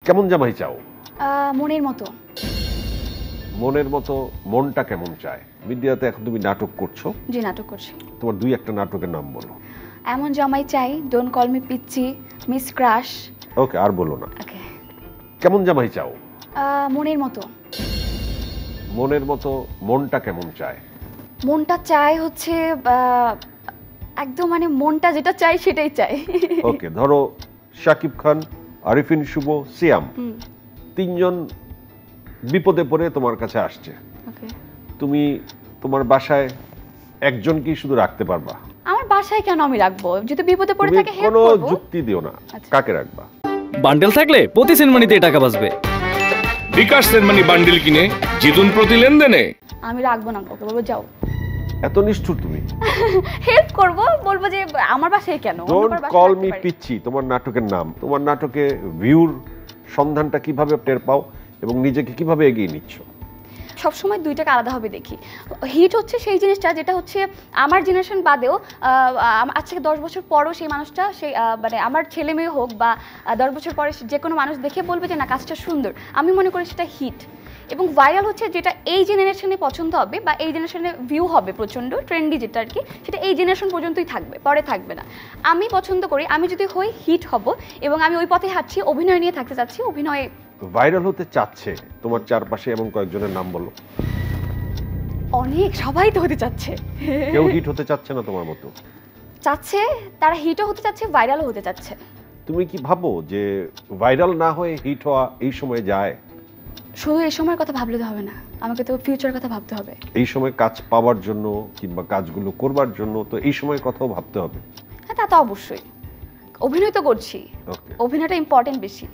কেমন জামাই চাও? মনের মতো। মনের মতো মনটা কেমন চায়? মিডিয়াতে এখন তুমি নাটক করছো। জি, নাটক করছি। তোমার দুই একটা নাটকের নাম বলো। এমন জামাই চাই, ডোন্ট কল মি পিচ্চি, মিস ক্রাশ। ওকে, আর বলো না। ওকে। কেমন জামাই চাও? মনের মতো। মনের মতো মনটা কেমন চায়? মনটা চাই হচ্ছে একদম মানে মনটা যেটা চাই সেটাই চাই। ওকে, ধরো শাকিব খান, আরিফিন শুভ, সিয়াম তিনজন বিপদে পড়ে তোমার কাছে আসছে। ওকে। তুমি তোমার বাসায় একজনকেই শুধু রাখতে পারবা। আমার বাসায় কেন আমি রাখবো? যদি বিপদে পড়ে তুমি থাকে হেল্প কোনো করব। যুক্তি দিও না। আচ্ছা। কাকে রাখবা? বান্ডেল থাকলে প্রতি সেনমানিতে টাকা বাঁচবে। বিকাশ সেনমানি বান্ডেল কিনে জিতুন প্রতি লেনদেনে। আমি রাখবো না, ওকে বলবো যাও। এত নিষ্ঠুর তুমি? হেল্প করব, বলবো যে আমার বাসায় কেন? ডোন্ট কল মি পিচ্চি তোমার নাটকের নাম। তোমার নাটকে ভিউর সন্ধানটা কিভাবে টের পাও এবং নিজেকে কিভাবে এগিয়ে নিচ্ছ? সবসময় দুইটাকে আলাদাভাবে দেখি। হিট হচ্ছে সেই জিনিসটা যেটা হচ্ছে আমার জেনারেশন বাদেও আজ থেকে 10 বছর পরও সেই মানুষটা সেই মানে আমার ছেলে মেয়ে হোক বা 10 বছর পরে যে কোনো মানুষ দেখে বলবে যে না কাজটা সুন্দর, আমি মনে করি সেটা হিট। এবং ভাইরাল হচ্ছে যেটা এই জেনারেশনে পছন্দ হবে বা এই জেনারেশনে ভিউ হবে প্রচণ্ড ট্রেন্ডি যেটা আর কি, সেটা এই জেনারেশন পর্যন্তই থাকবে, পরে থাকবে না। আমি পছন্দ করি আমি যদি হই হিট হব এবং আমি ওই পথে হাঁটছি, অভিনয় নিয়ে থাকতে চাচ্ছি, অভিনয়ে ভাইরাল হতে চাচ্ছে তোমার চারপাশে এমন কয়েকজনের নাম বলো। অনেক, সবাই তো হতে চাচ্ছে। কেউ হিট হতে চাচ্ছে না তোমার মতো? চাচ্ছে, তারা হিটও হতে চাচ্ছে, ভাইরালও হতে চাচ্ছে। তুমি কি ভাবো যে ভাইরাল না হয়ে হিট হওয়া এই সময় যায়? শুধু এই সময়ের কথা ভাবলে তো হবে না, আমাকে তো ফিউচার কথা ভাবতে হবে। এই সময় কাজ পাওয়ার জন্য কিংবা কাজগুলো করবার জন্য তো এই সময়ের কথাও ভাবতে হবে। হ্যাঁ, তা তো অবশ্যই। অভিনয় তো করছি, ওকে, অভিনয়টা ইম্পর্টেন্ট বেশি।